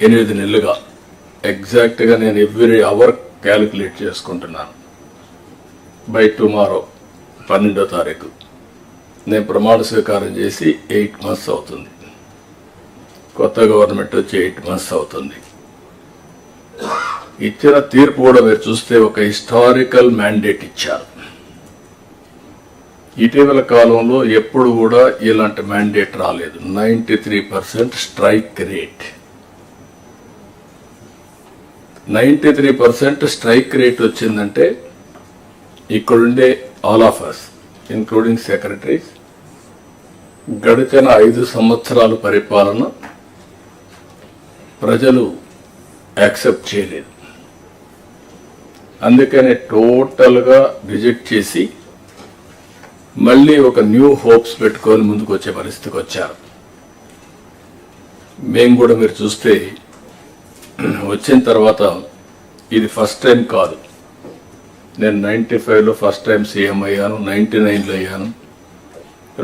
8 నెలలుగా ఎగ్జాక్ట్గా నేను ఎవ్రీ అవర్ క్యాలిక్యులేట్ చేసుకుంటున్నాను. బై టుమారో 12వ తారీఖు నేను ప్రమాణ స్వీకారం చేసి 8 months అవుతుంది. కొత్త గవర్నమెంట్ వచ్చి 8 months అవుతుంది. ఇచ్చిన తీర్పు కూడా మీరు చూస్తే ఒక హిస్టారికల్ మ్యాండేట్ ఇచ్చారు. ఇటీవల కాలంలో ఎప్పుడు కూడా ఇలాంటి మ్యాండేట్ రాలేదు. 93% స్ట్రైక్ రేట్. 93% స్ట్రైక్ రేట్ వచ్చిందంటే ఇక్కడుండే all of us including secretaries గడిచిన 5 సంవత్సరాల పరిపాలన ప్రజలు యాక్సెప్ట్ చేయలేదు. అందుకనే టోటల్గా రిజెక్ట్ చేసి మళ్ళీ ఒక న్యూ హోప్స్ పెట్టుకొని ముందుకు వచ్చే పరిస్థితికి వచ్చారు. మేము కూడా మీరు చూస్తే వచ్చిన తర్వాత ఇది ఫస్ట్ టైం కాదు. నేను 95లో ఫస్ట్ టైం సీఎం అయ్యాను, 99లో అయ్యాను,